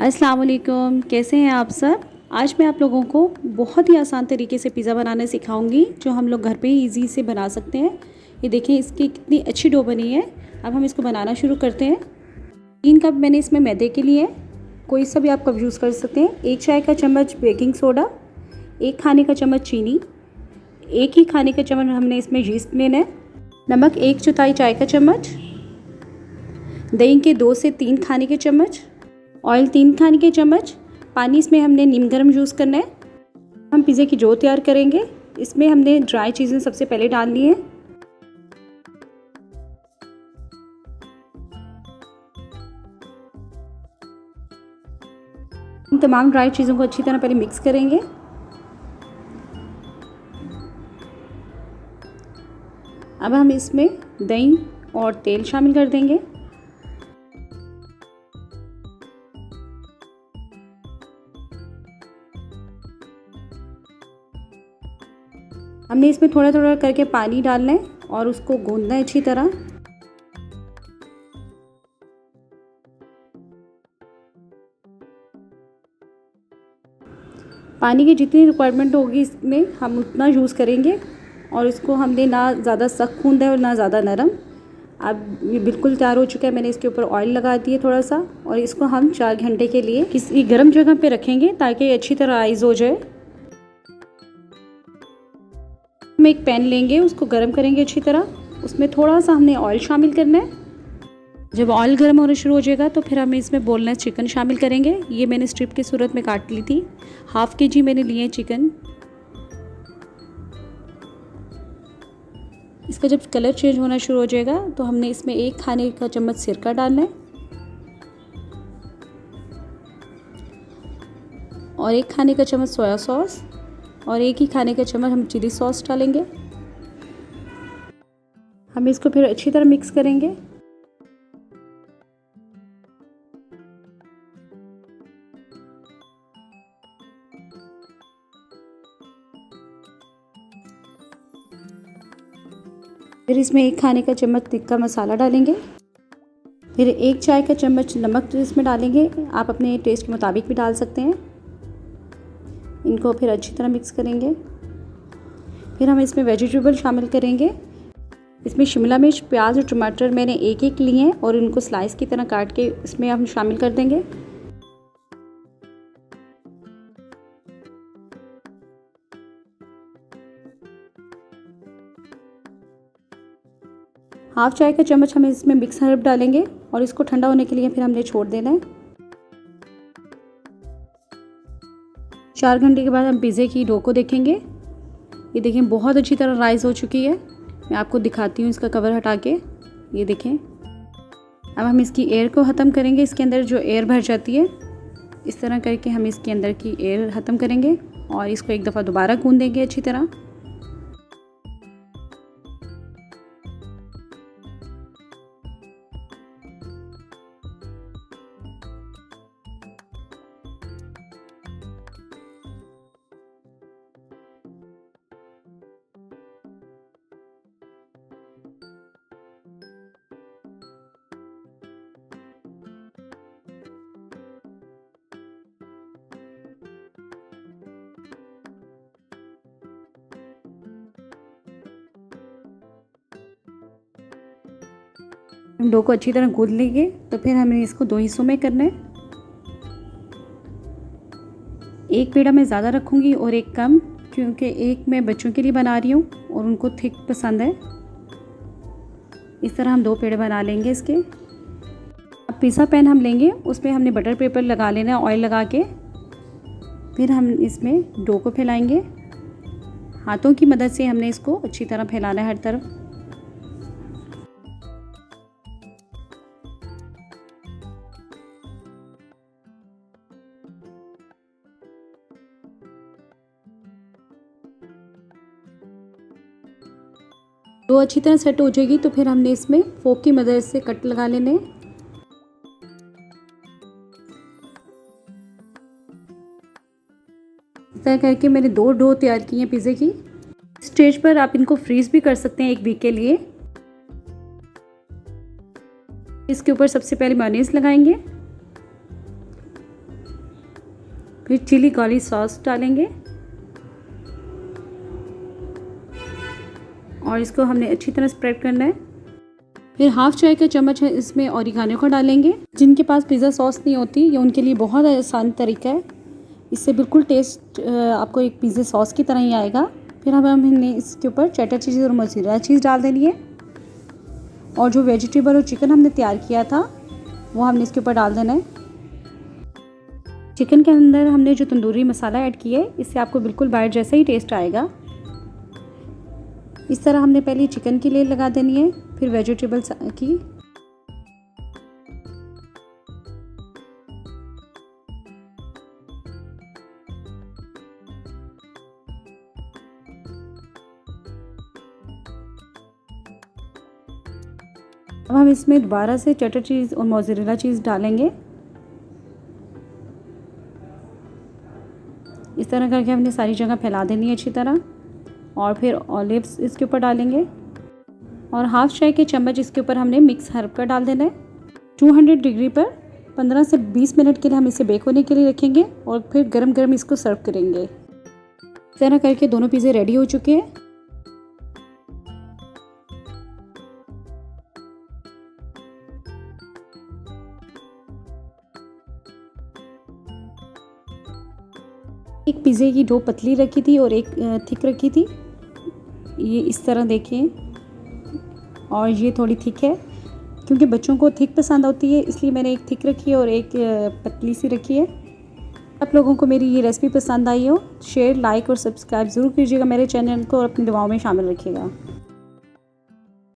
अस्सलाम वालेकुम, कैसे हैं आप सब। आज मैं आप लोगों को बहुत ही आसान तरीके से पिज़्ज़ा बनाना सिखाऊंगी जो हम लोग घर पे ही इजी से बना सकते हैं। ये देखें इसकी कितनी अच्छी डो बनी है। अब हम इसको बनाना शुरू करते हैं। 3 कप मैंने इसमें मैदे के लिए, कोई सा भी आप कप यूज़ कर सकते हैं। 1 चाय का चम्मच बेकिंग सोडा, 1 खाने का चम्मच चीनी, 1 ही खाने का चम्मच हमने इसमें यीस्ट लेना है। नमक 1/4 चाय का चम्मच, दही के 2 से 3 खाने के चम्मच, ऑयल 3 खाने के चम्मच, पानी इसमें हमने नीम गर्म यूज़ करना है। हम पिज़्ज़े की डो तैयार करेंगे। इसमें हमने ड्राई चीज़ें सबसे पहले डालनी है। इन तमाम ड्राई चीज़ों को अच्छी तरह पहले मिक्स करेंगे। अब हम इसमें दही और तेल शामिल कर देंगे। हमने इसमें थोड़ा थोड़ा करके पानी डालना है और उसको गूंदना है अच्छी तरह। पानी की जितनी रिक्वायरमेंट होगी इसमें हम उतना यूज़ करेंगे और इसको हमने ना ज़्यादा सख्त गूंदा है और ना ज़्यादा नरम। अब ये बिल्कुल तैयार हो चुका है। मैंने इसके ऊपर ऑयल लगा दिया थोड़ा सा और इसको हम 4 घंटे के लिए किसी गर्म जगह पे रखेंगे ताकि ये अच्छी तरह आइज़ हो जाए। हम एक पैन लेंगे, उसको गर्म करेंगे अच्छी तरह। उसमें थोड़ा सा हमने ऑयल शामिल करना है। जब ऑयल गर्म होना शुरू हो जाएगा तो फिर हम इसमें बोनलेस चिकन शामिल करेंगे। ये मैंने स्ट्रिप की सूरत में काट ली थी। 1/2 kg मैंने लिए चिकन। इसका जब कलर चेंज होना शुरू हो जाएगा तो हमने इसमें 1 खाने का चम्मच सिरका डालना है और 1 खाने का चम्मच सोया सॉस और 1 ही खाने का चम्मच हम चिली सॉस डालेंगे। हम इसको फिर अच्छी तरह मिक्स करेंगे। फिर इसमें 1 खाने का चम्मच तिक्का मसाला डालेंगे। फिर 1 चाय का चम्मच नमक इसमें डालेंगे। आप अपने टेस्ट के मुताबिक भी डाल सकते हैं। इनको फिर अच्छी तरह मिक्स करेंगे। फिर हम इसमें वेजिटेबल शामिल करेंगे। इसमें शिमला मिर्च, प्याज और टमाटर मैंने एक एक लिए हैं और इनको स्लाइस की तरह काट के इसमें हम शामिल कर देंगे। हाफ चाय का चम्मच हम इसमें मिक्स हर्ब डालेंगे और इसको ठंडा होने के लिए फिर हमने छोड़ देना है। 4 घंटे के बाद हम पिज़्ज़े की डो को देखेंगे। ये देखें बहुत अच्छी तरह राइस हो चुकी है। मैं आपको दिखाती हूँ इसका कवर हटा के। ये देखें। अब हम इसकी एयर को ख़त्म करेंगे। इसके अंदर जो एयर भर जाती है इस तरह करके हम इसके अंदर की एयर ख़त्म करेंगे और इसको एक दफ़ा दोबारा गूंद देंगे अच्छी तरह। हम डो को अच्छी तरह गूंद लेंगे तो फिर हमें इसको 2 हिस्सों में करना है। एक पेड़ा मैं ज़्यादा रखूँगी और एक कम, क्योंकि एक मैं बच्चों के लिए बना रही हूँ और उनको थिक पसंद है। इस तरह हम 2 पेड़े बना लेंगे इसके। अब पिज़्ज़ा पैन हम लेंगे, उसमें हमने बटर पेपर लगा लेना है ऑयल लगा के। फिर हम इसमें डो को फैलाएंगे। हाथों की मदद से हमने इसको अच्छी तरह फैलाना है हर तरफ। डो अच्छी तरह सेट हो जाएगी तो फिर हमने इसमें फोक की मदद से कट लगा लेने। इस तरह करके मैंने 2 डो तैयार की हैं पिज़्ज़े की। स्टेज पर आप इनको फ्रीज़ भी कर सकते हैं 1 वीक के लिए। इसके ऊपर सबसे पहले मेयोनेज़ लगाएंगे। फिर चिली गार्लिक सॉस डालेंगे और इसको हमने अच्छी तरह स्प्रेड करना है। फिर हाफ़ चाय का चम्मच है इसमें ऑरिगानो का डालेंगे। जिनके पास पिज़्ज़ा सॉस नहीं होती, ये उनके लिए बहुत आसान तरीका है। इससे बिल्कुल टेस्ट आपको एक पिज़्ज़ा सॉस की तरह ही आएगा। फिर हमने इसके ऊपर चेडर चीज़ और मोज़रेला चीज़ डाल देनी है और जो वेजिटेबल और चिकन हमने तैयार किया था वो हमने इसके ऊपर डाल देना है। चिकन के अंदर हमने जो तंदूरी मसाला ऐड किया है, इससे आपको बिल्कुल बाहर जैसा ही टेस्ट आएगा। इस तरह हमने पहले चिकन की लेयर लगा देनी है, फिर वेजिटेबल्स की। अब हम इसमें दोबारा से चेडर चीज़ और मोज़रेला चीज़ डालेंगे। इस तरह करके हमने सारी जगह फैला देनी है अच्छी तरह और फिर ऑलिव्स इसके ऊपर डालेंगे और हाफ़ चाय के चम्मच इसके ऊपर हमने मिक्स हर्ब का डाल देना है। 200 डिग्री पर 15 से 20 मिनट के लिए हम इसे बेक होने के लिए रखेंगे और फिर गरम गरम इसको सर्व करेंगे। इस तरह करके दोनों पिज़्ज़े रेडी हो चुके हैं। एक पिज़्ज़े की डो पतली रखी थी और एक थिक रखी थी, ये इस तरह देखें, और ये थोड़ी थिक है क्योंकि बच्चों को थिक पसंद होती है, इसलिए मैंने एक थिक रखी है और एक पतली सी रखी है। आप लोगों को मेरी ये रेसिपी पसंद आई हो, शेयर, लाइक और सब्सक्राइब ज़रूर कीजिएगा मेरे चैनल को और अपनी दुआओं में शामिल रखिएगा।